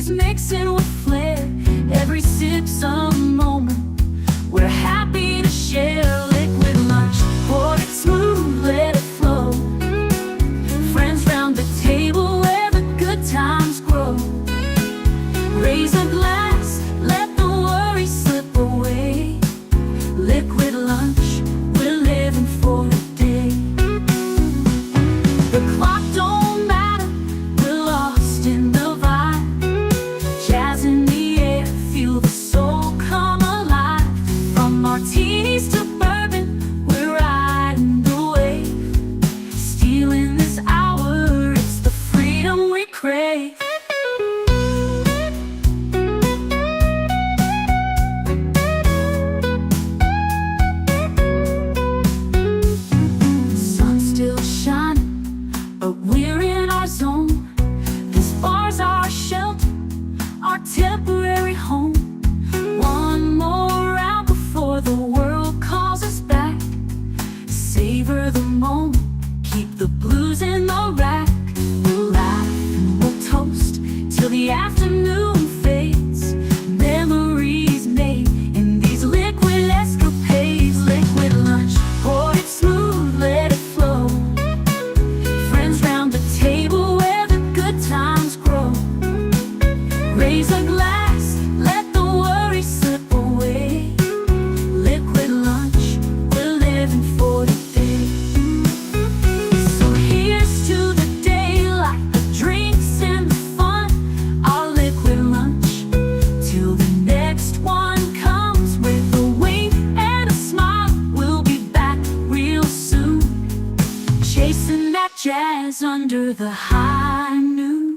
Flavors mixing with flair. Every sip's a moment. We're happy to share. Liquid lunch, pour it smooth, let it flow. Friends round the table where the good times grow. Raise a glass, let the worry slip away. Liquid lunch, we're living for the day. The clock don't matter, we're lost in the vibe. Jazz in the air, feel the soul come alive. From martinis to bourbon, we're riding the wave. Stealing this hour, it's the freedom we crave. Sun's still shining, but we're in our zone. This bar's our shelter, our temporary home. One more round before the world calls us back. Savor the moment, keep the blues in the rack. We'll laugh and we'll toast till the afternoon fades. Memories made in these liquid escapades. Liquid lunch, pour it smooth, let it flow. Friends round the table where the good times grow. Raise a glass, let the worry slip away. Liquid lunch, we're living for today. So here's to the daylight, the drinks and the fun. Our liquid lunch, till the next one comes. With a wink and a smile, we'll be back real soon. Chasing that jazz under the high noon.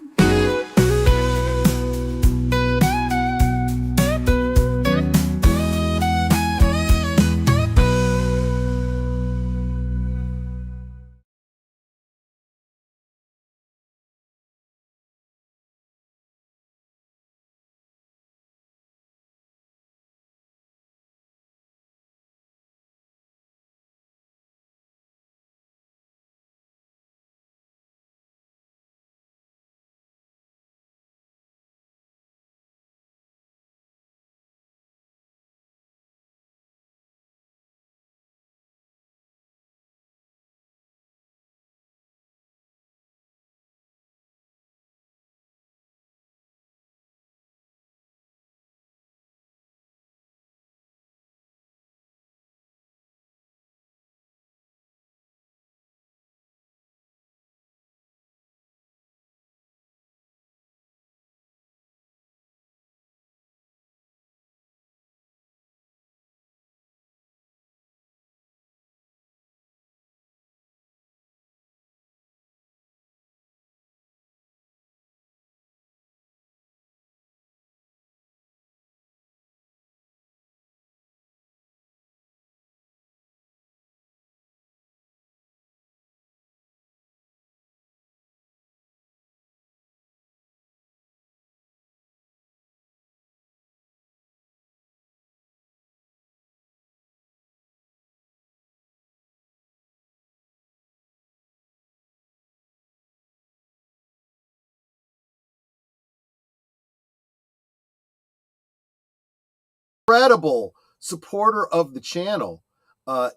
Incredible supporter of the channel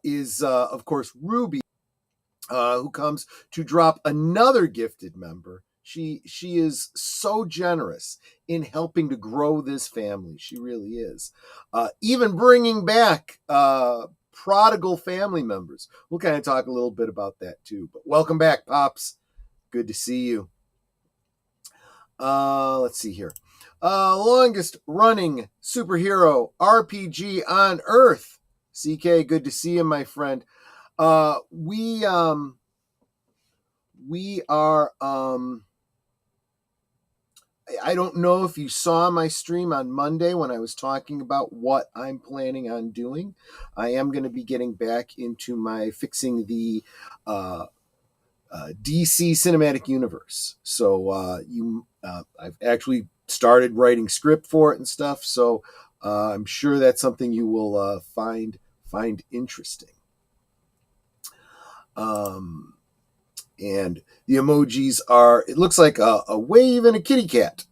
is, of course, Ruby, who comes to drop another gifted member. She is so generous in helping to grow this family. She really is. Even bringing back prodigal family members. We'll kind of talk a little bit about that too. But welcome back, Pops. Good to see you. Let's see here. Longest running superhero RPG on Earth. CK, good to see you, my friend. We are I don't know if you saw my stream on Monday when I was talking about what I'm planning on doing. I am going to be getting back into my fixing the DC Cinematic Universe. So I've actually started writing script for it and stuff. So I'm sure that's something you will find interesting. And the emojis are, it looks like a wave and a kitty cat.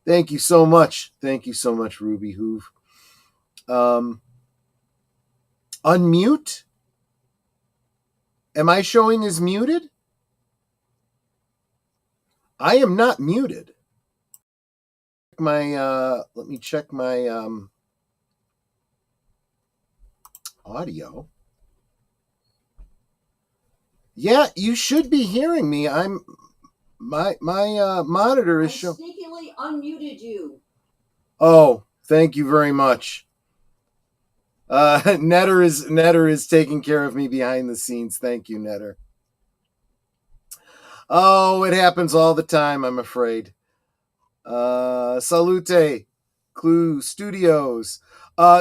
Thank you so much. Thank you so much, RubyHoove. Unmute? Am I showing as muted? I am not muted. Let me check my audio. Yeah, you should be hearing me. My monitor is showing. Sneakily unmuted you. Oh, thank you very much. Netter is taking care of me behind the scenes. Thank you, Netter. Oh, it happens all the time, I'm afraid. Salute, CluuStudios.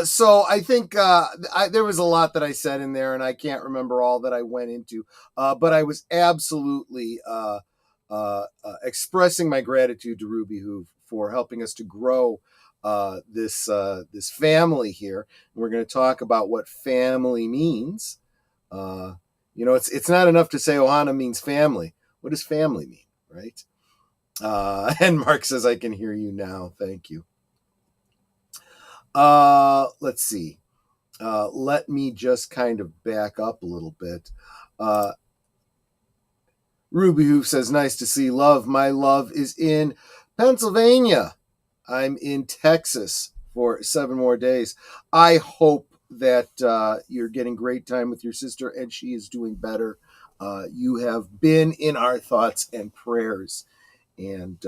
So I think there was a lot that I said in there, and I can't remember all that I went into. But I was absolutely expressing my gratitude to RubyHoove for helping us to grow this family here. And we're going to talk about what family means. It's not enough to say Ohana means family. What does family mean, right? And Mark says, I can hear you now. Thank you. Let's see. Let me just kind of back up a little bit. RubyHoove says, nice to see love. My love is in Pennsylvania. I'm in Texas for 7 more days. I hope that you're getting great time with your sister and she is doing better. You have been in our thoughts and prayers. And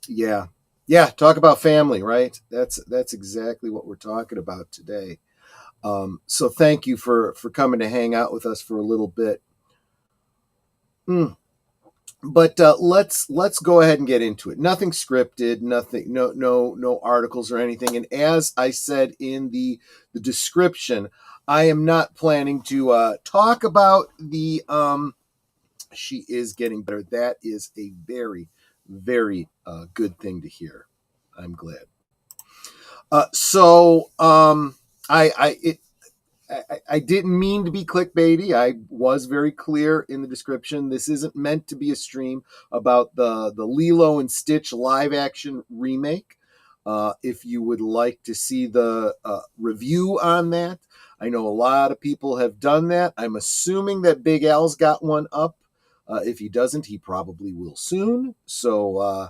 yeah, talk about family, right? That's exactly what we're talking about today. So thank you for coming to hang out with us for a little bit. But let's go ahead and get into it. Nothing scripted, nothing, no articles or anything. And as I said in the description, I am not planning to talk about the she is getting better. That is a very, very good thing to hear. I'm glad. I didn't mean to be clickbaity. I was very clear in the description. This isn't meant to be a stream about the Lilo and Stitch live action remake. If you would like to see the review on that, I know a lot of people have done that. I'm assuming that Big Al's got one up. If he doesn't, he probably will soon. So,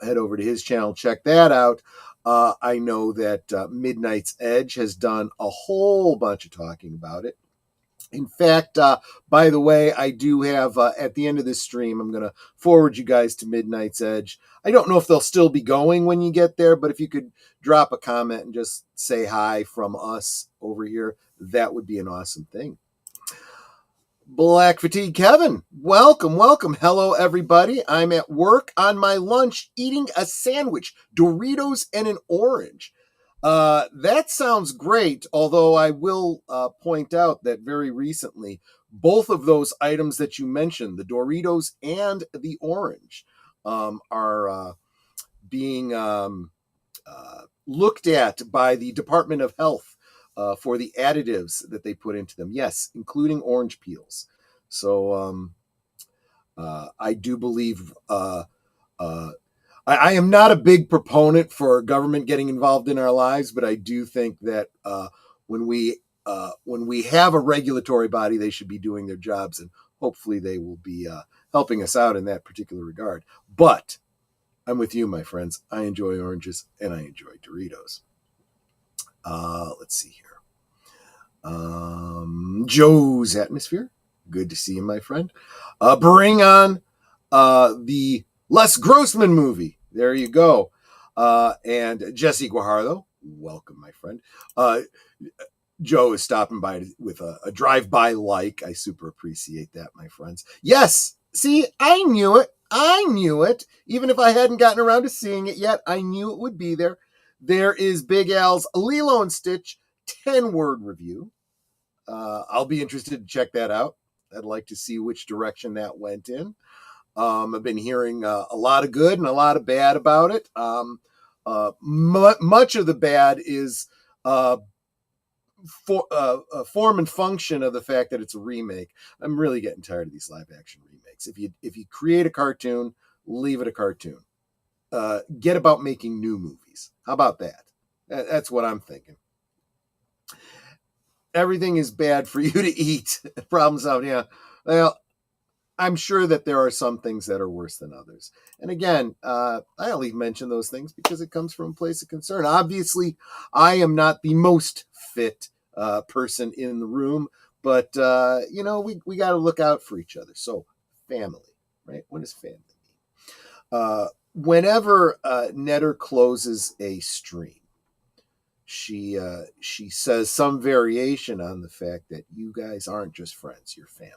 head over to his channel, check that out. I know that Midnight's Edge has done a whole bunch of talking about it. In fact, by the way, I do have, at the end of this stream, I'm going to forward you guys to Midnight's Edge. I don't know if they'll still be going when you get there, but if you could drop a comment and just say hi from us over here, that would be an awesome thing. Black Fatigue Kevin, welcome. Hello, everybody. I'm at work on my lunch eating a sandwich, Doritos and an orange. That sounds great, although I will point out that very recently, both of those items that you mentioned, the Doritos and the orange, are being looked at by the Department of Health for the additives that they put into them. Yes, including orange peels. So I do believe I am not a big proponent for government getting involved in our lives, but I do think that when we have a regulatory body, they should be doing their jobs, and hopefully they will be helping us out in that particular regard. But I'm with you, my friends. I enjoy oranges and I enjoy Doritos. Let's see here. JoesAtmosfere. Good to see you, my friend. Bring on the Les Grossman movie. There you go. And Jesse Guajardo. Welcome, my friend. Joe is stopping by with a drive-by like. I super appreciate that, my friends. Yes. See, I knew it. Even if I hadn't gotten around to seeing it yet, I knew it would be there. There is Big Al's Lilo and Stitch 10-word review. I'll be interested to check that out. I'd like to see which direction that went in. I've been hearing a lot of good and a lot of bad about it. Much of the bad is form and function of the fact that it's a remake. I'm really getting tired of these live action remakes. If you create a cartoon, leave it a cartoon. get about making new movies. How about that? That's what I'm thinking. Everything is bad for you to eat. Problem solved. Yeah. Well, I'm sure that there are some things that are worse than others. And again, I only mention those things because it comes from a place of concern. Obviously, I am not the most fit person in the room, but we got to look out for each other. So, family, right? What does family mean? Whenever Netter closes a stream, she says some variation on the fact that you guys aren't just friends, you're family.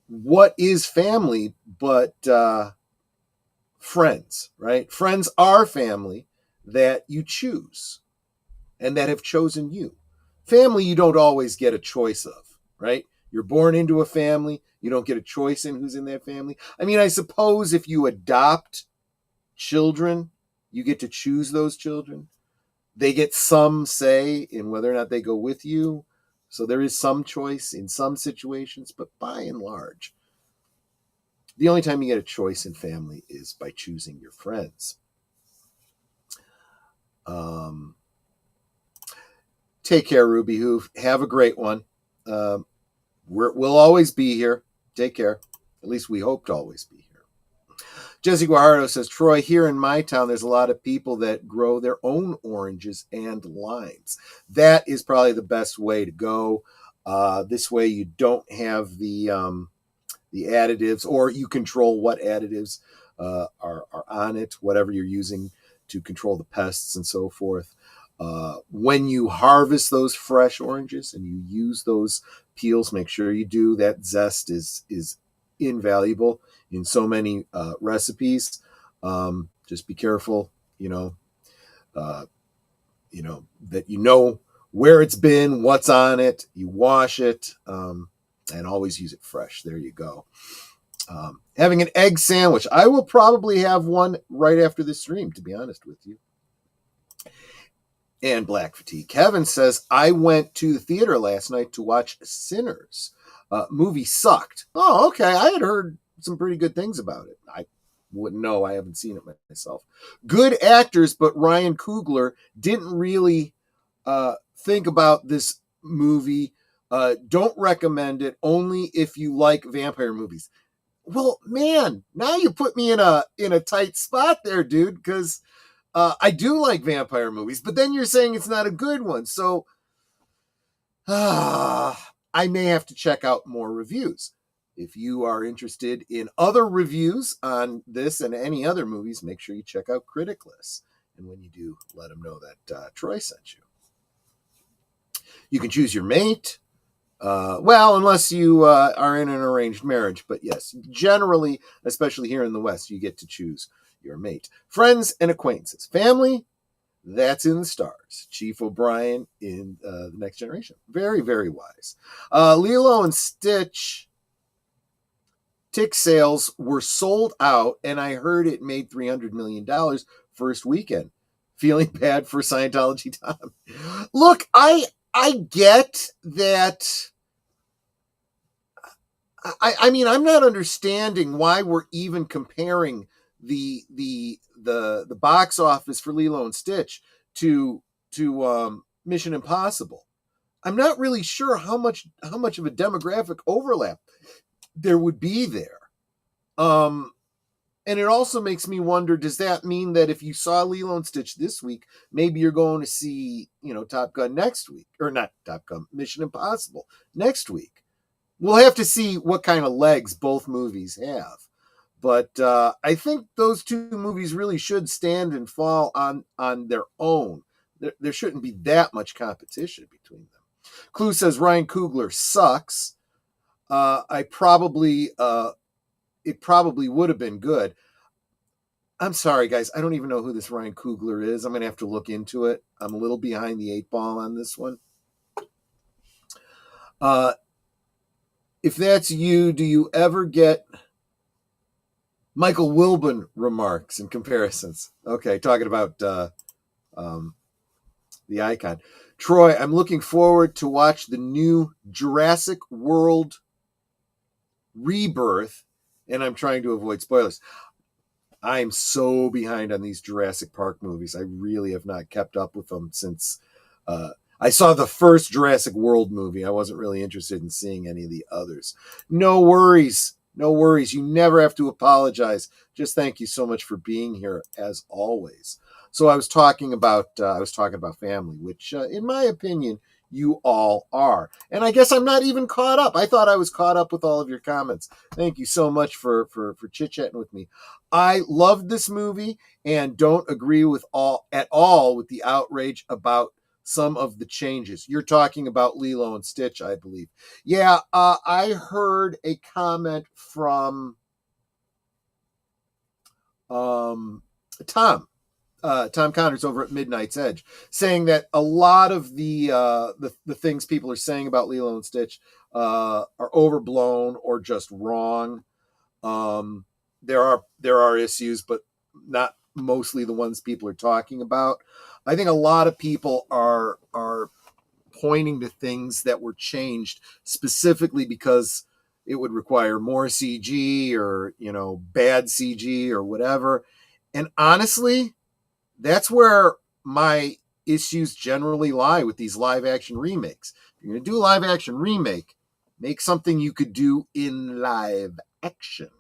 What is family but friends, right? Friends are family that you choose and that have chosen you. Family you don't always get a choice of, right? You're born into a family. You don't get a choice in who's in that family. I mean, I suppose if you adopt children, you get to choose those children. They get some say in whether or not they go with you. So there is some choice in some situations, but by and large, the only time you get a choice in family is by choosing your friends. Take care, RubyHoove. Have a great one. We'll always be here. Take care. At least we hope to always be here. Jesse Guajardo says, Troy, here in my town, there's a lot of people that grow their own oranges and limes. That is probably the best way to go. This way you don't have the additives, or you control what additives are on it, whatever you're using to control the pests and so forth. When you harvest those fresh oranges and you use those peels, make sure you do. That zest is invaluable in so many recipes. Just be careful, that where it's been, what's on it. You wash it, and always use it fresh. There you go. Having an egg sandwich. I will probably have one right after this stream, to be honest with you. And Black Fatigue. Kevin says, I went to the theater last night to watch Sinners. Movie sucked. Oh, okay. I had heard some pretty good things about it. I wouldn't know. I haven't seen it myself. Good actors, but Ryan Coogler didn't really think about this movie. Don't recommend it. Only if you like vampire movies. Well, man, now you put me in a tight spot there, dude, because I do like vampire movies, but then you're saying it's not a good one. So I may have to check out more reviews. If you are interested in other reviews on this and any other movies, make sure you check out Critic List. And when you do, let them know that Troy sent you. You can choose your mate. Unless you are in an arranged marriage. But yes, generally, especially here in the West, you get to choose your mate. Friends and acquaintances. Family, that's in the stars. Chief O'Brien in The Next Generation. Very, very wise. Lilo and Stitch tick sales were sold out, and I heard it made $300 million first weekend. Feeling bad for Scientology Tom. Look, I get that. I mean, I'm not understanding why we're even comparing the box office for Lilo and Stitch to Mission Impossible. I'm not really sure how much of a demographic overlap there would be there. And it also makes me wonder, does that mean that if you saw Lilo and Stitch this week, maybe you're going to see, Top Gun next week, or not Top Gun, Mission Impossible next week? We'll have to see what kind of legs both movies have. But I think those two movies really should stand and fall on their own. There shouldn't be that much competition between them. Clue says Ryan Coogler sucks. It probably would have been good. I'm sorry, guys. I don't even know who this Ryan Coogler is. I'm going to have to look into it. I'm a little behind the 8 ball on this one. If that's you, do you ever get Michael Wilbon remarks and comparisons? Okay, talking about the icon. Troy, I'm looking forward to watch the new Jurassic World Rebirth, and I'm trying to avoid spoilers. I'm so behind on these Jurassic Park movies. I really have not kept up with them since I saw the first Jurassic World movie. I wasn't really interested in seeing any of the others. No worries. No worries. You never have to apologize. Just thank you so much for being here as always. So I was talking about family, which in my opinion you all are. And I guess I'm not even caught up. I thought I was caught up with all of your comments. Thank you so much for chit-chatting with me. I loved this movie and don't agree with at all with the outrage about some of the changes. You're talking about Lilo and Stitch, I believe. Yeah, I heard a comment from Tom Connors over at Midnight's Edge, saying that a lot of the things people are saying about Lilo and Stitch are overblown or just wrong. There are issues, but not mostly the ones people are talking about. I think a lot of people are pointing to things that were changed specifically because it would require more CG or, bad CG or whatever. And honestly, that's where my issues generally lie with these live action remakes. If you're going to do a live action remake, make something you could do in live action.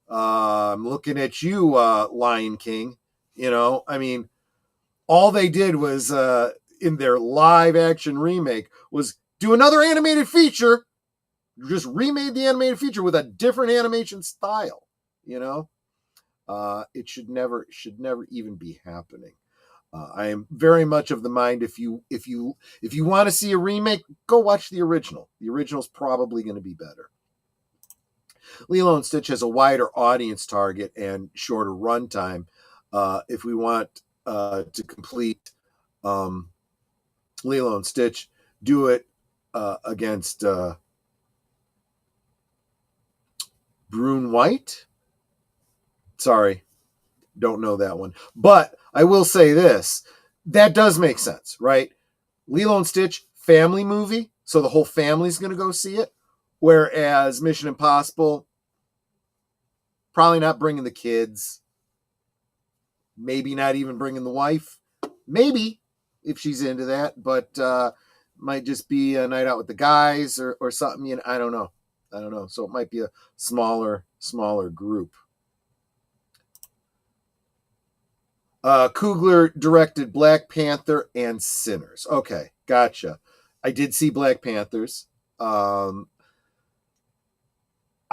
I'm looking at you, Lion King. All they did was in their live action remake was do another animated feature, just remade the animated feature with a different animation style. It should never even be happening. I am very much of the mind if you want to see a remake, go watch the original. The original's probably going to be better. Lilo and Stitch has a wider audience target and shorter runtime. If we want to complete Lilo and Stitch, do it against Brune White. Sorry, don't know that one. But I will say this. That does make sense, right? Lilo and Stitch, family movie, so the whole family's going to go see it. Whereas Mission Impossible, probably not bringing the kids. Maybe not even bringing the wife. Maybe, if she's into that. But might just be a night out with the guys or something. I don't know. So it might be a smaller group. Coogler directed Black Panther and Sinners. Okay, gotcha. I did see Black Panthers.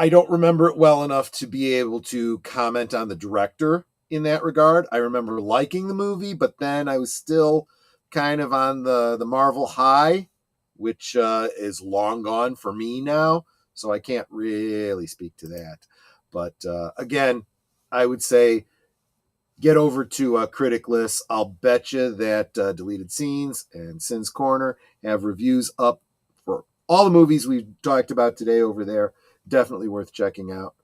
I don't remember it well enough to be able to comment on the director in that regard. I remember liking the movie, but then I was still kind of on the Marvel high, which is long gone for me now. So I can't really speak to that. But again, I would say get over to Critic List. I'll bet you that Deleted Scenes and Sin's Corner have reviews up for all the movies we've talked about today over there. Definitely worth checking out.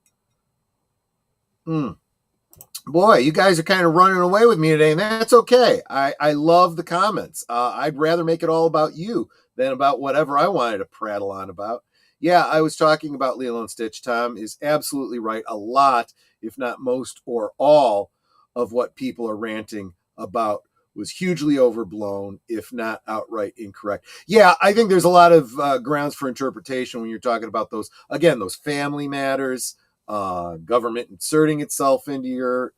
Boy, you guys are kind of running away with me today, and that's okay. I love the comments. I'd rather make it all about you than about whatever I wanted to prattle on about. Yeah, I was talking about Lilo and Stitch. Tom is absolutely right. A lot, if not most or all, of what people are ranting about was hugely overblown, if not outright incorrect. Yeah, I think there's a lot of grounds for interpretation when you're talking about those family matters, government inserting itself into your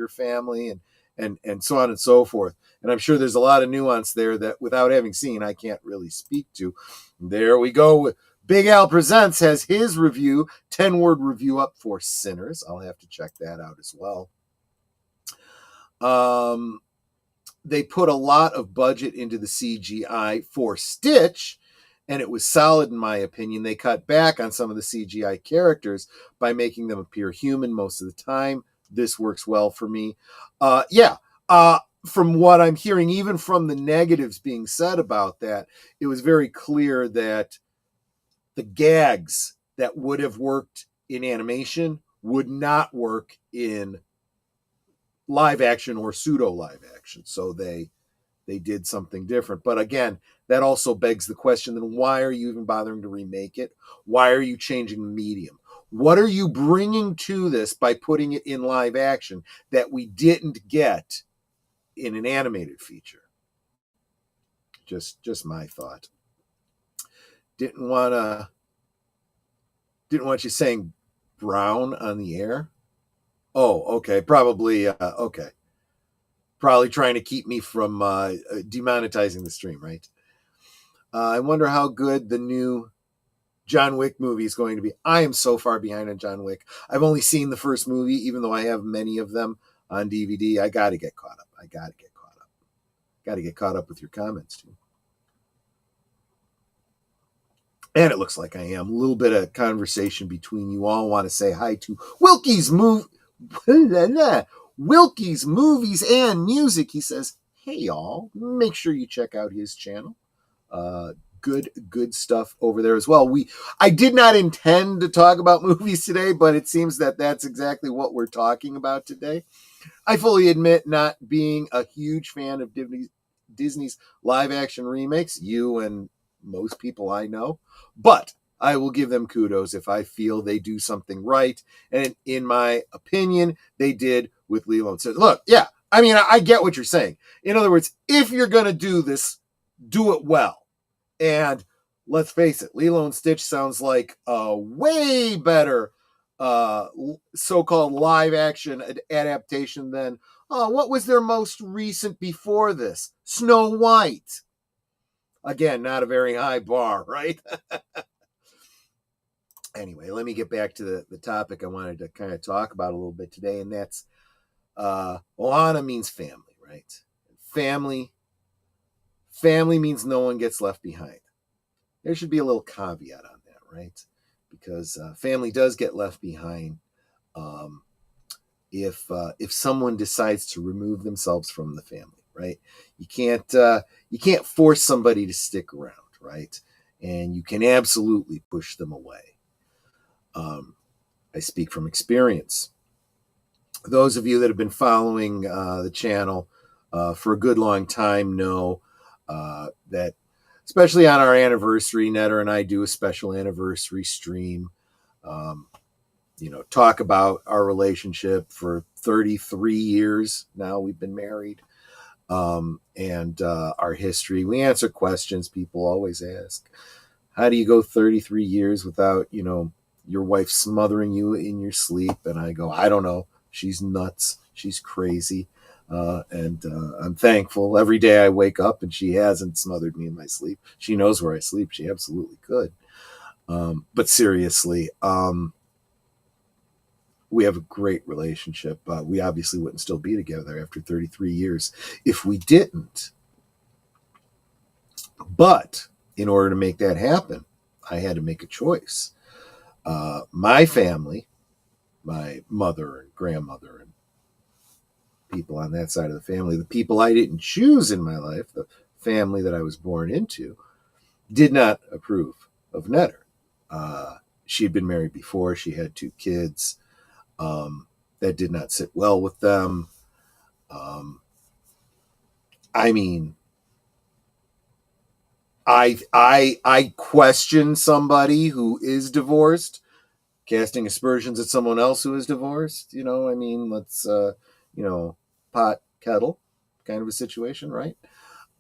family and so on and so forth. And I'm sure there's a lot of nuance there that without having seen, I can't really speak to. There we go. Big Al Presents has his review, 10-word review up for Sinners. I'll have to check that out as well. They put a lot of budget into the CGI for Stitch, and it was solid in my opinion. They cut back on some of the CGI characters by making them appear human most of the time. This works well for me. From what I'm hearing, even from the negatives being said about that, it was very clear that the gags that would have worked in animation would not work in live action or pseudo live action. So they did something different. But again, that also begs the question, then why are you even bothering to remake it? Why are you changing the medium? What are you bringing to this by putting it in live action that we didn't get in an animated feature? Just my thought. Didn't want you saying brown on the air. Oh, okay. Probably okay. Probably trying to keep me from demonetizing the stream, right? I wonder how good the new John Wick movie is going to be. I am so far behind on John Wick. I've only seen the first movie, even though I have many of them on DVD. I got to get caught up. Got to get caught up with your comments, too. And it looks like I am. A little bit of conversation between you all. I want to say hi to Wilkie's Movies and Music. He says, hey, y'all, make sure you check out his channel. Good stuff over there as well. I did not intend to talk about movies today, but it seems that that's exactly what we're talking about today. I fully admit not being a huge fan of Disney's live action remakes, you and most people I know, but I will give them kudos if I feel they do something right. And in my opinion, they did with Lilo and Stitch. Look, yeah, I mean, I get what you're saying. In other words, if you're going to do this, do it well. And let's face it, Lilo and Stitch sounds like a way better so-called live action adaptation than what was their most recent before this? Snow White. Again, not a very high bar, right? Anyway, let me get back to the topic I wanted to kind of talk about a little bit today, and that's Ohana means family, right? Family means no one gets left behind. There should be a little caveat on that, right? Because family does get left behind if someone decides to remove themselves from the family, right? You can't force somebody to stick around, right? And you can absolutely push them away. I speak from experience. Those of you that have been following the channel for a good long time know that, especially on our anniversary, Netter and I do a special anniversary stream. Talk about our relationship for 33 years now. We've been married, and our history. We answer questions people always ask. How do you go 33 years without, your wife smothering you in your sleep? And I go, I don't know. She's nuts. She's crazy. And I'm thankful every day I wake up and she hasn't smothered me in my sleep. She knows where I sleep. She absolutely could. But seriously, we have a great relationship. We obviously wouldn't still be together after 33 years if we didn't. But in order to make that happen, I had to make a choice. My family, my mother and grandmother and people on that side of the family, the people I didn't choose in my life, the family that I was born into, did not approve of Netter. She'd been married before. She had 2 kids. That did not sit well with them. I question somebody who is divorced casting aspersions at someone else who is divorced. Let's pot kettle kind of a situation, right?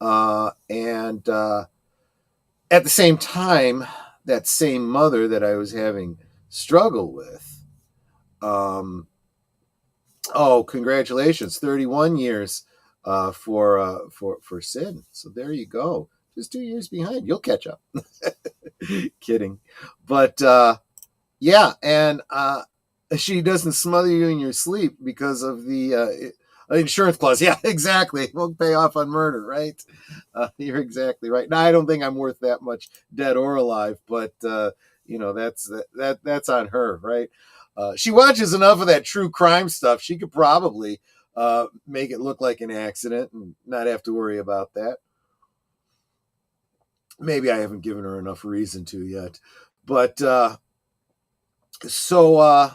And at the same time, that same mother that I was having struggle with, congratulations, 31 years for Sid. So there you go. Just 2 years behind. You'll catch up. Kidding. But yeah, and she doesn't smother you in your sleep because of the insurance clause. Yeah, exactly. Won't pay off on murder, right? You're exactly right. Now, I don't think I'm worth that much dead or alive, but that's on her, right? She watches enough of that true crime stuff. She could probably make it look like an accident and not have to worry about that. Maybe I haven't given her enough reason to yet, but so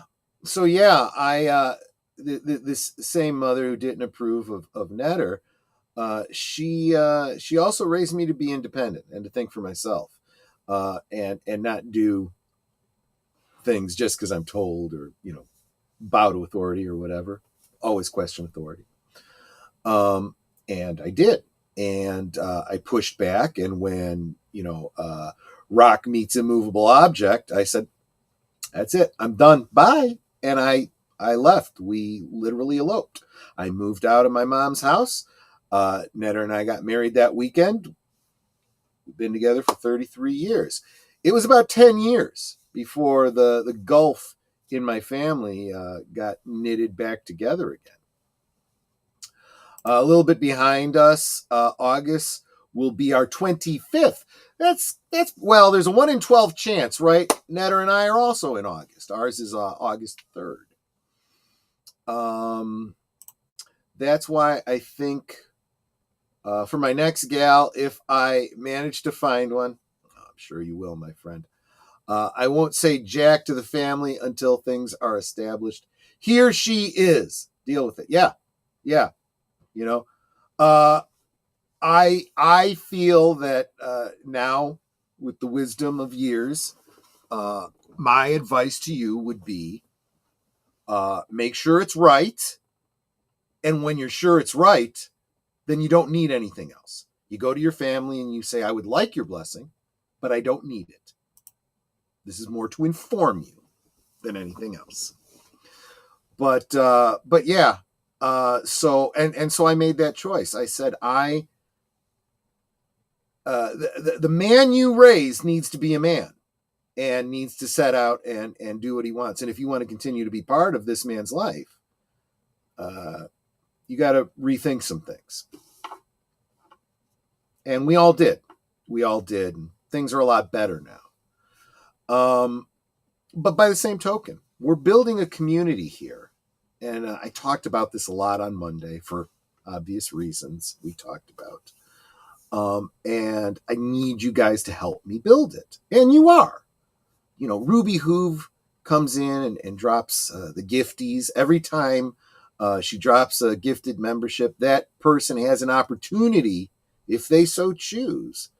yeah, this same mother who didn't approve of Netter, she also raised me to be independent and to think for myself, and not do things just because I'm told, or bow to authority or whatever. Always question authority. And I did. And I pushed back. And when, rock meets immovable object, I said, that's it. I'm done. Bye. And I left. We literally eloped. I moved out of my mom's house. Netter and I got married that weekend. We've been together for 33 years. It was about 10 years before the gulf in my family got knitted back together again. A little bit behind us, August will be our 25th. That's well, there's a 1 in 12 chance, right? Netter and I are also in August. Ours is August 3rd. That's why I think for my next gal, if I manage to find one, I'm sure you will, my friend, I won't say jack to the family until things are established. Here she is. Deal with it. Yeah. I feel that now, with the wisdom of years, my advice to you would be make sure it's right. And when you're sure it's right, then you don't need anything else. You go to your family and you say, I would like your blessing, but I don't need it. This is more to inform you than anything else. But yeah. So I made that choice. I said, the man you raise needs to be a man and needs to set out and do what he wants. And if you want to continue to be part of this man's life, you got to rethink some things. And we all did. And things are a lot better now. But by the same token, we're building a community here. And I talked about this a lot on Monday for obvious reasons we talked about. And I need you guys to help me build it. And you are. RubyHoove comes in and drops the gifties. Every time she drops a gifted membership, that person has an opportunity, if they so choose,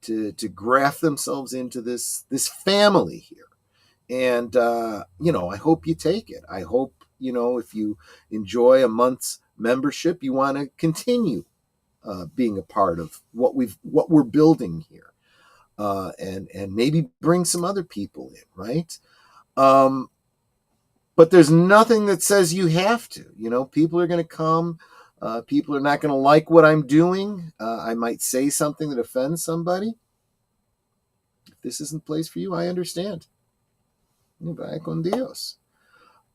to graft themselves into this family here. And, I hope you take it. I hope, if you enjoy a month's membership, you want to continue being a part of what we're building here, and maybe bring some other people in, right? But there's nothing that says you have to. People are going to come. People are not going to like what I'm doing. I might say something that offends somebody. If this isn't the place for you, I understand. Vaya con Dios.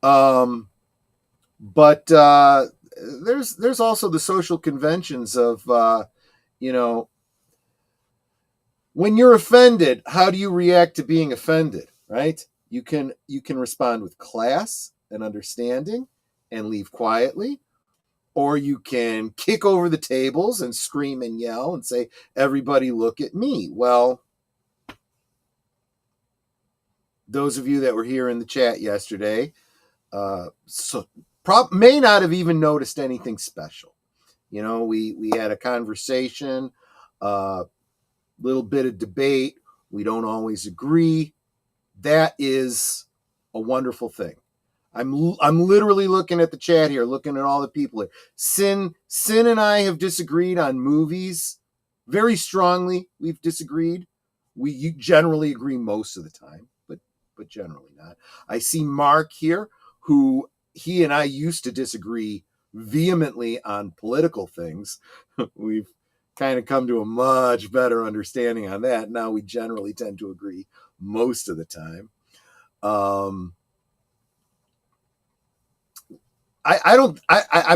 But there's also the social conventions of, when you're offended, how do you react to being offended, right? You can respond with class and understanding and leave quietly, or you can kick over the tables and scream and yell and say, everybody look at me. Well, those of you that were here in the chat yesterday, may not have even noticed anything special. We had a conversation, little bit of debate. We don't always agree. That is a wonderful thing. I'm literally looking at the chat here, looking at all the people here. Sin and I have disagreed on movies very strongly. We've disagreed. You generally agree most of the time, but generally not. I see Mark here, who he and I used to disagree vehemently on political things. We've kind of come to a much better understanding on that. Now we generally tend to agree most of the time. I'm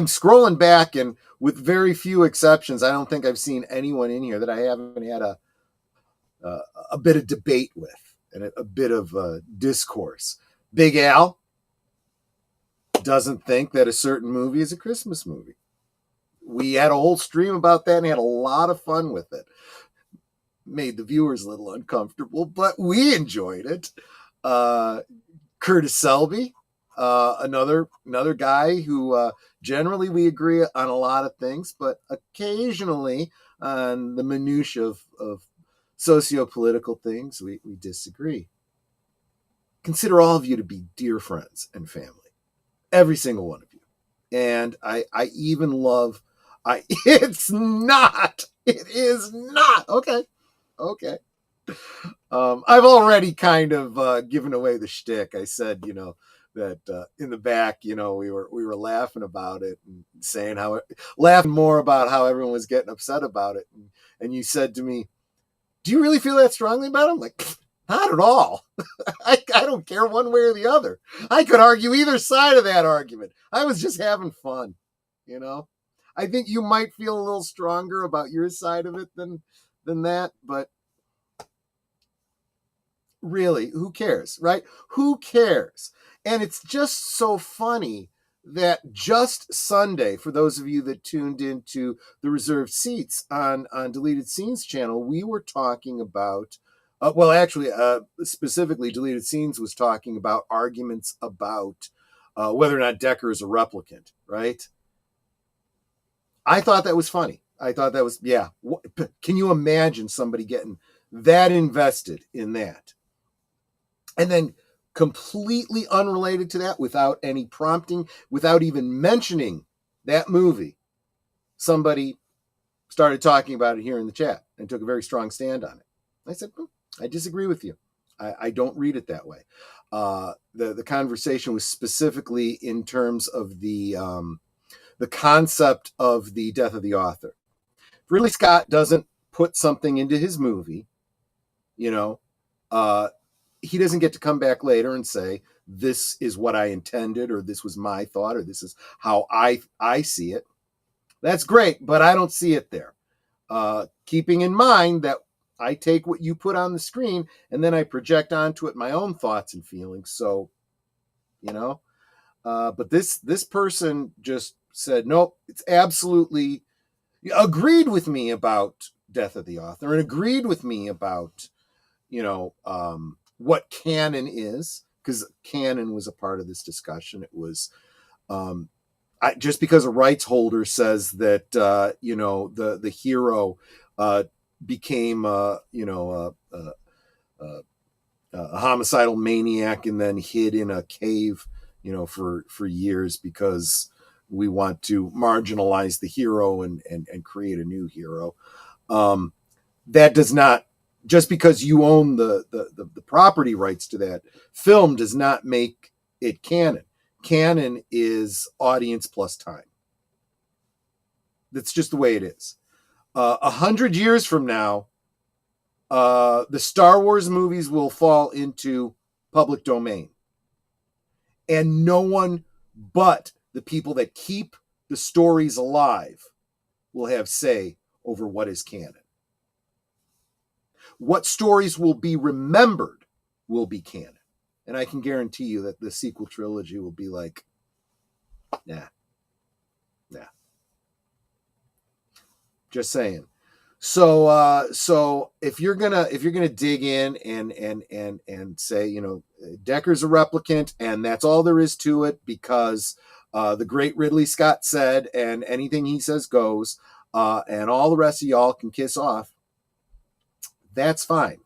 scrolling back, and with very few exceptions, I don't think I've seen anyone in here that I haven't had a bit of debate with and a bit of discourse. Big Al doesn't think that a certain movie is a Christmas movie. We had a whole stream about that and had a lot of fun with it. Made the viewers a little uncomfortable, but we enjoyed it. Curtis Selby, another guy who generally we agree on a lot of things, but occasionally on the minutiae of socio-political things we disagree. consider all of you to be dear friends and family, every single one of you. And I even love, it's not, it is not. Okay. I've already kind of given away the shtick. I said, that in the back, we were laughing about it and saying laughing more about how everyone was getting upset about it. And you said to me, do you really feel that strongly about it? I'm like, not at all. I don't care one way or the other. I could argue either side of that argument. I was just having fun, I think you might feel a little stronger about your side of it than that, but really, who cares, right? Who cares? And it's just so funny that just Sunday, for those of you that tuned into the reserved seats on Deleted Scenes channel, we were talking about, specifically Deleted Scenes was talking about arguments about whether or not Decker is a replicant, right? I thought that was funny. I thought that was, yeah. Can you imagine somebody getting that invested in that? And then completely unrelated to that, without any prompting, without even mentioning that movie, somebody started talking about it here in the chat and took a very strong stand on it. I said, I disagree with you. I don't read it that way. The conversation was specifically in terms of the concept of the death of the author. If Ridley Scott doesn't put something into his movie, he doesn't get to come back later and say, this is what I intended, or this was my thought, or this is how I see it. That's great, but I don't see it there. Keeping in mind that I take what you put on the screen and then I project onto it my own thoughts and feelings. So, but this person just said, nope, it's absolutely agreed with me about death of the author and agreed with me about, what canon is, because canon was a part of this discussion. It was just because a rights holder says that the hero became a homicidal maniac and then hid in a cave for years because we want to marginalize the hero and create a new hero. That does not, just because you own the property rights to that film, does not make it canon. Canon is audience plus time. That's just the way it is. 100 years from now, the Star Wars movies will fall into public domain. And no one but the people that keep the stories alive will have say over what is canon. What stories will be remembered will be canon. And I can guarantee you that the sequel trilogy will be like, nah. Just saying. So if you're gonna dig in and say, Decker's a replicant and that's all there is to it because the great Ridley Scott said, and anything he says goes, and all the rest of y'all can kiss off, that's fine.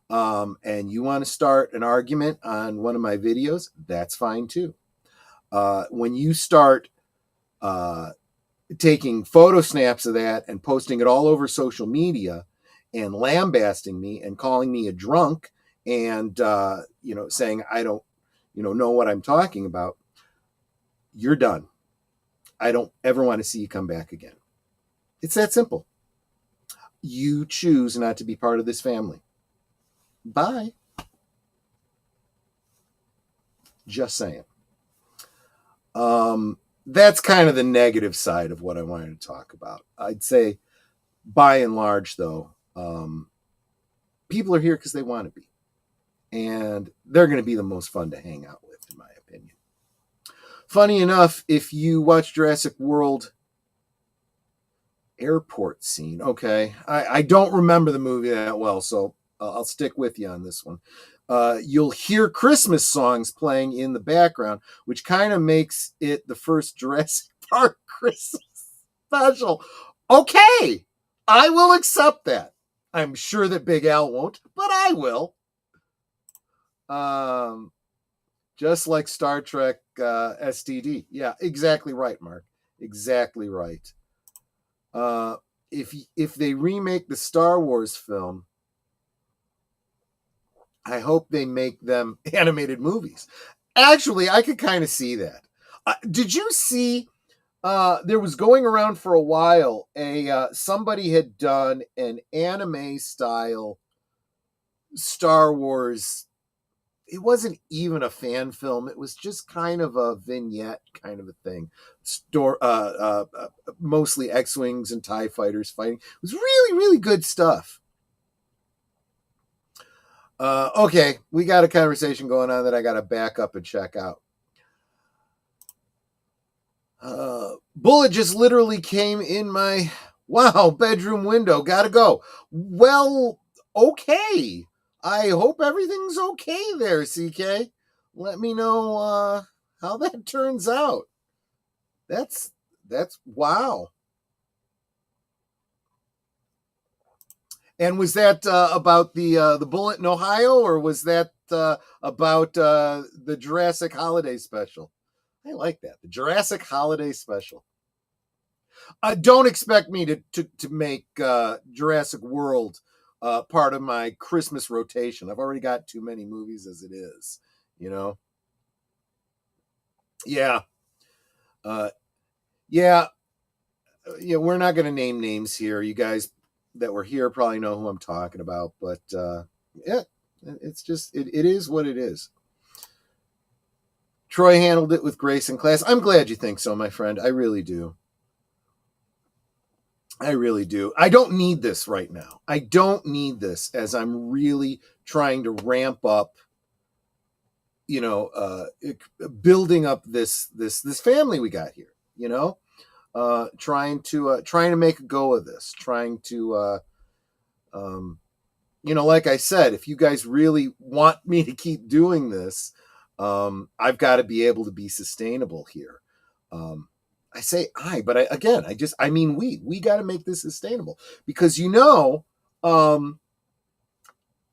And you want to start an argument on one of my videos, that's fine too. When you start taking photo snaps of that and posting it all over social media and lambasting me and calling me a drunk and saying I don't know what I'm talking about, you're done. I don't ever want to see you come back again. It's that simple. You choose not to be part of this family. Bye. Just saying. That's kind of the negative side of what I wanted to talk about. I'd say, by and large, though, people are here because they want to be. And they're going to be the most fun to hang out with, in my opinion. Funny enough, if you watch Jurassic World airport scene, okay, I don't remember the movie that well, so I'll stick with you on this one. You'll hear Christmas songs playing in the background, which kind of makes it the first Jurassic Park Christmas special. Okay, I will accept that. I'm sure that Big Al won't, but I will. Just like Star Trek STD. Yeah, exactly right, Mark. Exactly right. If they remake the Star Wars film, I hope they make them animated movies. Actually, I could kind of see that. Did you see? There was going around for a while. Somebody had done an anime style Star Wars. It wasn't even a fan film. It was just kind of a vignette kind of a thing. Mostly X-Wings and TIE fighters fighting. It was really, really good stuff. Okay, we got a conversation going on that I got to back up and check out. Bullet just literally came in my bedroom window. Gotta go. Well, okay. I hope everything's okay there, CK. Let me know how that turns out. That's wow. And was that about the bullet in Ohio, or was that about the Jurassic Holiday Special? I like that, the Jurassic Holiday Special. Don't expect me to make Jurassic World part of my Christmas rotation. I've already got too many movies as it is, you know. Yeah, yeah. We're not going to name names here. You guys that were here probably know who I'm talking about, but yeah, it's just it is what it is. Troy handled it with grace and class. I'm glad you think so, my friend. I really do. I really do. I don't need this right now. I don't need this as I'm really trying to ramp up, building up this family we got here, trying to make a go of this, trying to, like I said, if you guys really want me to keep doing this, I've got to be able to be sustainable here. I say but I mean we got to make this sustainable because, it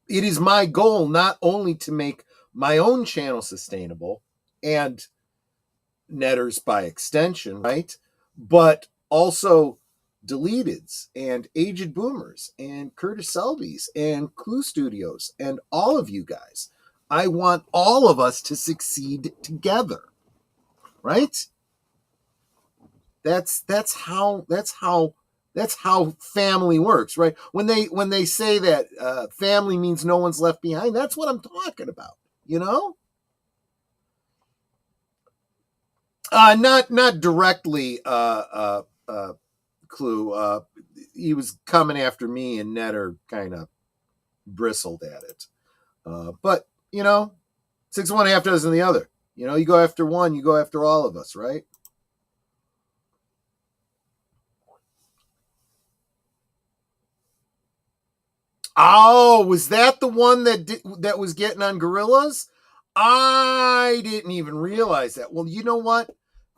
is my goal not only to make my own channel sustainable and Netters by extension, right? But also Deleteds and Aged Boomers and Curtis Selby's and CluuStudios and all of you guys. I want all of us to succeed together, right? That's how family works, right? When they say that family means no one's left behind, that's what I'm talking about, Not directly, Clue. He was coming after me, and Netter kind of bristled at it. But 6 of one, half dozen the other. You go after one, you go after all of us, right? Oh, was that the one that was getting on gorillas? I didn't even realize that. Well, you know what?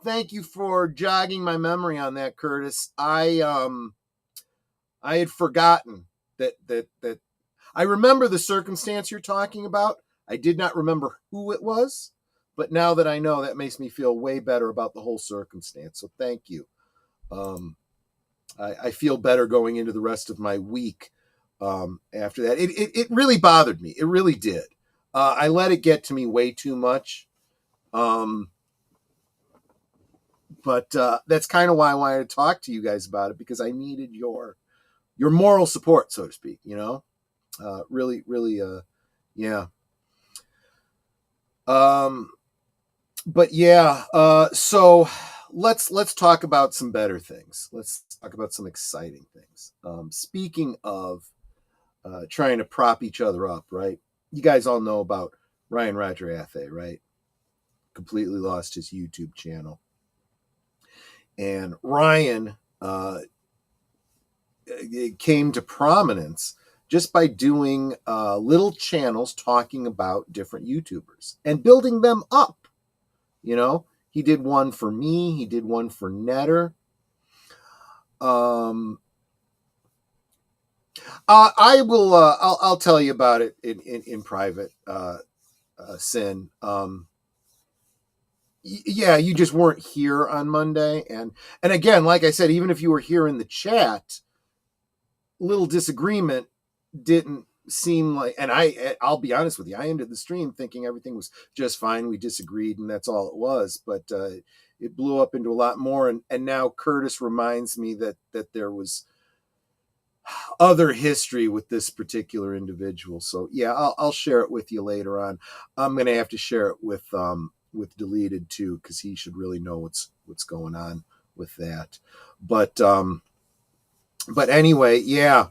Thank you for jogging my memory on that, Curtis. I had forgotten that I remember the circumstance you're talking about. I did not remember who it was, but now that I know, that makes me feel way better about the whole circumstance. So thank you. I feel better going into the rest of my week. After that, it really bothered me. It really did. I let it get to me way too much. But that's kind of why I wanted to talk to you guys about it, because I needed your moral support, so to speak. Really, really, yeah. But yeah. So let's talk about some better things. Let's talk about some exciting things. Speaking of trying to prop each other up, right? You guys all know about Ryan Roger Athe, right? Completely lost his YouTube channel. And Ryan came to prominence just by doing little channels talking about different YouTubers and building them up. He did one for me. He did one for Netter. I will. I'll tell you about it in private. Sin. Yeah, you just weren't here on Monday, and again, like I said, even if you were here in the chat, little disagreement didn't seem like, and I'll be honest with you, I ended the stream thinking everything was just fine. We disagreed, and that's all it was. But it blew up into a lot more, and now Curtis reminds me that there was other history with this particular individual. So yeah, I'll share it with you later on. I'm gonna have to share it with Deleted too, because he should really know what's going on with that. But anyway, yeah.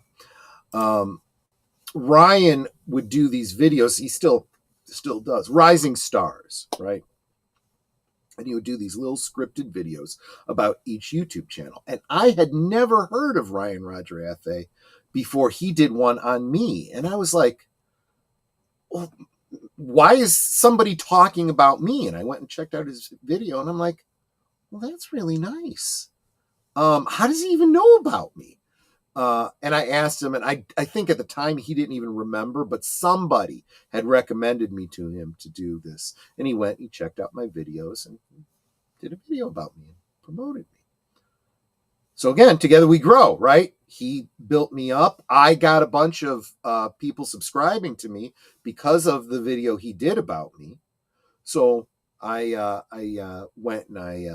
Ryan would do these videos. He still does. Rising Stars, right? And he would do these little scripted videos about each YouTube channel. And I had never heard of Ryan Roger Athe before he did one on me. And I was like, well, why is somebody talking about me? And I went and checked out his video, and I'm like, well, that's really nice. How does he even know about me? And I asked him, and I think at the time he didn't even remember, but somebody had recommended me to him to do this. And he went, he checked out my videos and did a video about me and promoted me. So again, together we grow, right? He built me up. I got a bunch of people subscribing to me because of the video he did about me. So I went and I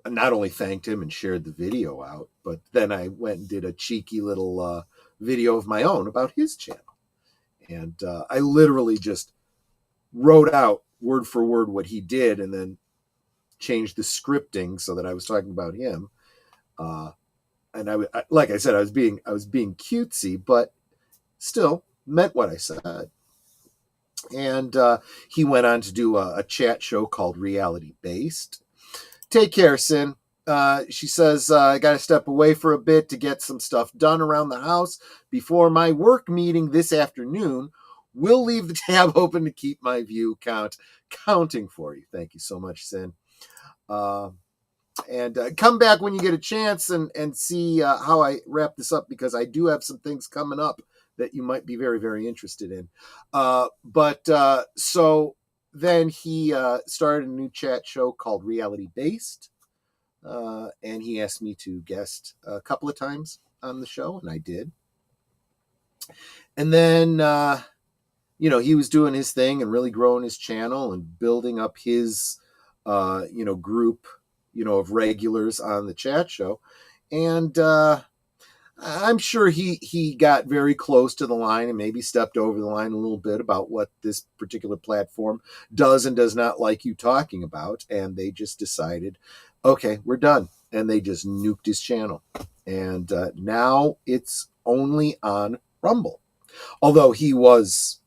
not only thanked him and shared the video out, but then I went and did a cheeky little video of my own about his channel. And I literally just wrote out word for word what he did and then changed the scripting so that I was talking about him. And I like I said, I was being cutesy, but still meant what I said. And he went on to do a chat show called Reality Based. Take care, Sin. She says, I got to step away for a bit to get some stuff done around the house before my work meeting this afternoon. We'll leave the tab open to keep my view count counting for you. Thank you so much, Sin. And come back when you get a chance and see how I wrap this up, because I do have some things coming up that you might be very, very interested in. So then he started a new chat show called Reality Based. And he asked me to guest a couple of times on the show, and I did. And then, he was doing his thing and really growing his channel and building up his, group, of regulars on the chat show. And I'm sure he got very close to the line and maybe stepped over the line a little bit about what this particular platform does and does not like you talking about. And they just decided, okay, we're done. And they just nuked his channel. And now it's only on Rumble. Although he was,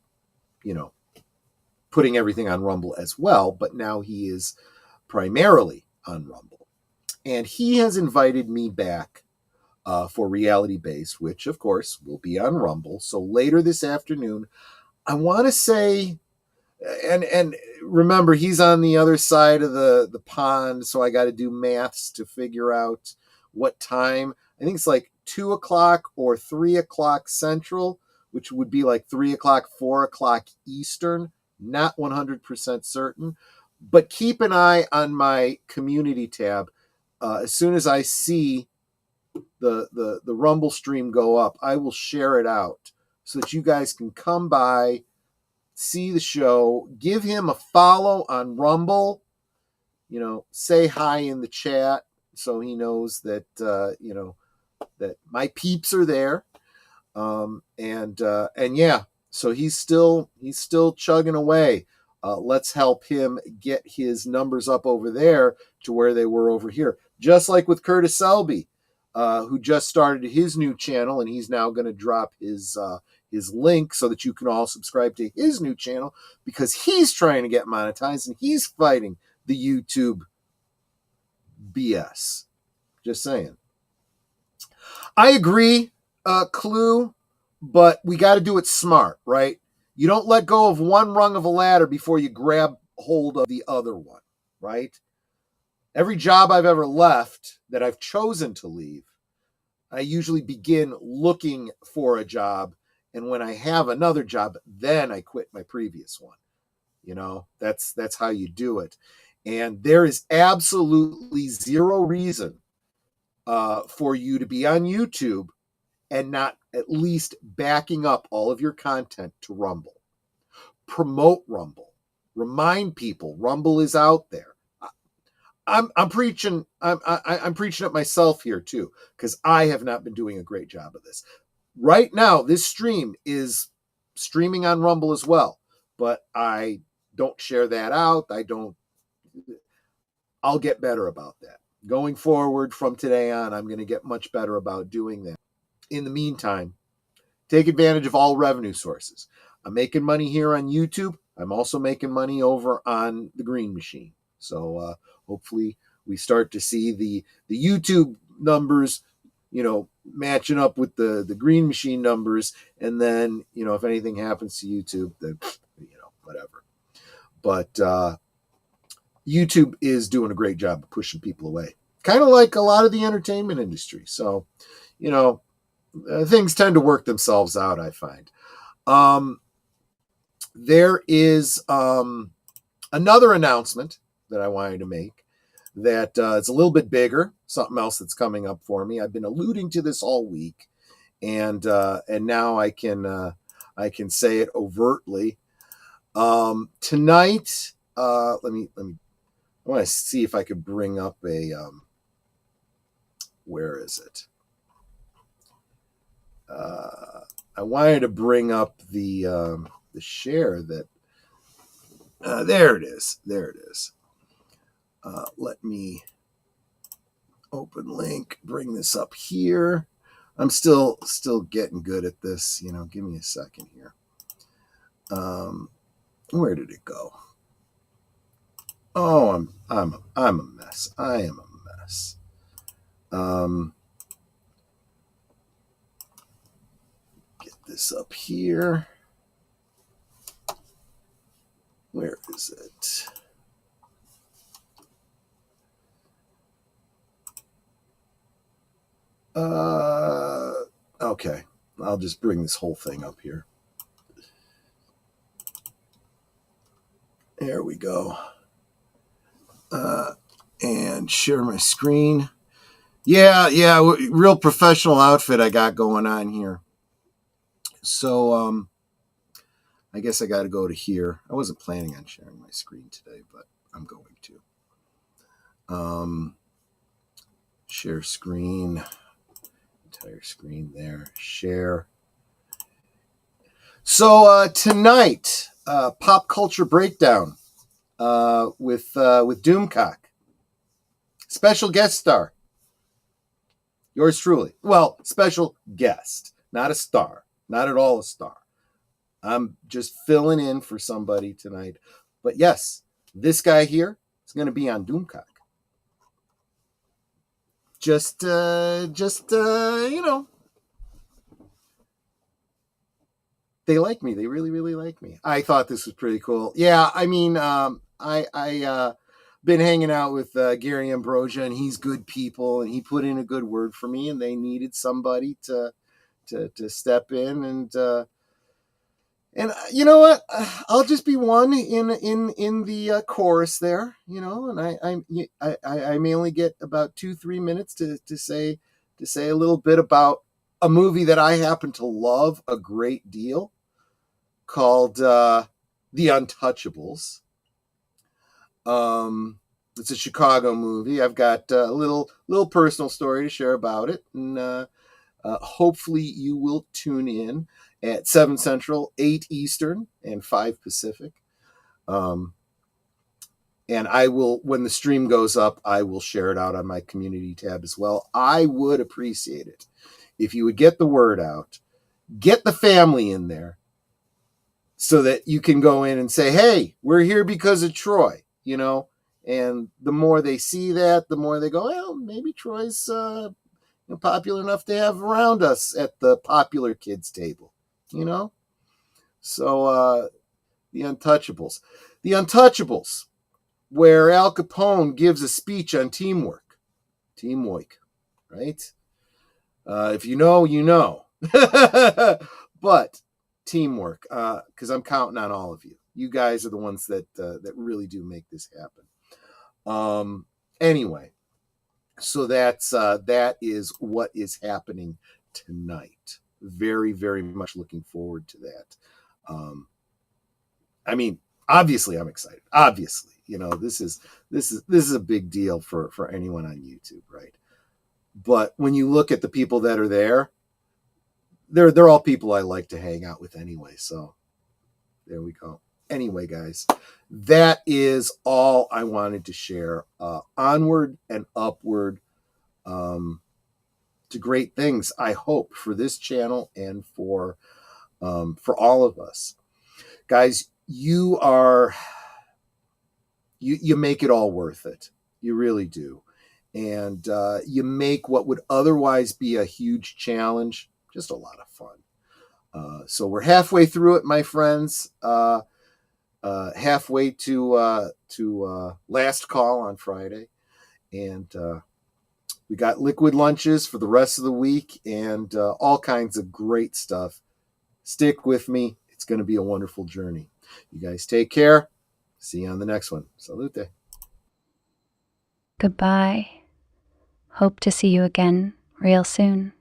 putting everything on Rumble as well. But now he is primarily on Rumble. And he has invited me back for Reality Based, which, of course, will be on Rumble. So later this afternoon, I want to say, and remember, he's on the other side of the pond, so I got to do maths to figure out what time. I think it's like 2 o'clock or 3 o'clock Central, which would be like 3 o'clock, 4 o'clock Eastern. Not 100% certain. But keep an eye on my community tab. As soon as I see the Rumble stream go up, I will share it out so that you guys can come by, see the show, give him a follow on Rumble, say hi in the chat so he knows that that my peeps are there. And yeah, so he's still chugging away. Let's help him get his numbers up over there to where they were over here. Just like with Curtis Selby, who just started his new channel, and he's now going to drop his link so that you can all subscribe to his new channel, because he's trying to get monetized and he's fighting the YouTube BS. Just saying. I agree, Clue, but we got to do it smart, right? You don't let go of one rung of a ladder before you grab hold of the other one, right? Every job I've ever left that I've chosen to leave, I usually begin looking for a job And when I have another job, then I quit my previous one. That's how you do it. And there is absolutely zero reason for you to be on YouTube and not at least backing up all of your content to Rumble. Promote Rumble. Remind people Rumble is out there. I'm preaching. I'm preaching at myself here too, because I have not been doing a great job of this. Right now, this stream is streaming on Rumble as well, but I don't share that out. I'll get better about that. Going forward from today on, I'm going to get much better about doing that. In the meantime, take advantage of all revenue sources. I'm making money here on YouTube. I'm also making money over on the Green Machine. So hopefully we start to see the YouTube numbers, matching up with the Green Machine numbers. And then, if anything happens to YouTube, then, whatever. But YouTube is doing a great job of pushing people away. Kind of like a lot of the entertainment industry. So, things tend to work themselves out, I find. There is another announcement that I wanted to make that it's a little bit bigger, something else that's coming up for me. I've been alluding to this all week, and now I can say it overtly. Tonight, let me. I want to see if I could bring up a. Where is it? I wanted to bring up the share that. There it is. Let me open link. Bring this up here. I'm still getting good at this. Give me a second here. Where did it go? Oh, I'm a mess. I am a mess. Get this up here. Where is it? Okay. I'll just bring this whole thing up here. There we go. And share my screen. Yeah, real professional outfit I got going on here. So, I guess I got to go to here. I wasn't planning on sharing my screen today, but I'm going to. Share screen. Entire screen there. Share. So, tonight, pop culture breakdown with Doomcock. Special guest star. Yours truly. Well, special guest, not a star. Not at all a star. I'm just filling in for somebody tonight. But yes, this guy here is going to be on Doomcock. Just they like me. They really, really like me. I thought this was pretty cool. Yeah, I mean, I been hanging out with Gary Ambrosia, and he's good people, and he put in a good word for me, and they needed somebody to step in, and you know what? I'll just be one in the chorus there, and I may only get about 2-3 minutes to say a little bit about a movie that I happen to love a great deal, called The Untouchables. It's a Chicago movie. I've got a little personal story to share about it, and hopefully you will tune in at 7 Central, 8 Eastern, and 5 Pacific. And I will, when the stream goes up, I will share it out on my community tab as well. I would appreciate it if you would get the word out, get the family in there, so that you can go in and say, hey, we're here because of Troy, and the more they see that, the more they go, well, maybe Troy's popular enough to have around us at the popular kids table, So The Untouchables. The Untouchables, where Al Capone gives a speech on teamwork. Teamwork, right? If you know, you know. But teamwork, because I'm counting on all of you. You guys are the ones that really do make this happen. Anyway, so that is what is happening tonight. Very, very much looking forward to that. I mean, obviously, I'm excited. Obviously, this is a big deal for anyone on YouTube, right? But when you look at the people that are there, they're all people I like to hang out with anyway. So there we go. Anyway, guys, that is all I wanted to share. Onward and upward to great things, I hope, for this channel and for all of us. Guys, you make it all worth it. You really do. And you make what would otherwise be a huge challenge just a lot of fun. So we're halfway through it, my friends. Halfway to last call on Friday. And we got liquid lunches for the rest of the week and all kinds of great stuff. Stick with me. It's going to be a wonderful journey. You guys take care. See you on the next one. Salute. Goodbye. Hope to see you again real soon.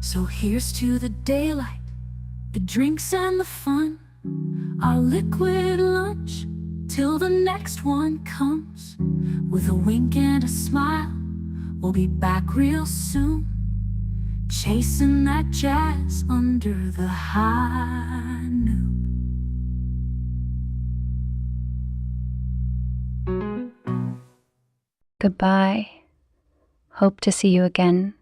So here's to the daylight, the drinks and the fun, our liquid lunch, till the next one comes. With a wink and a smile, we'll be back real soon, chasing that jazz under the high noon. Goodbye. Hope to see you again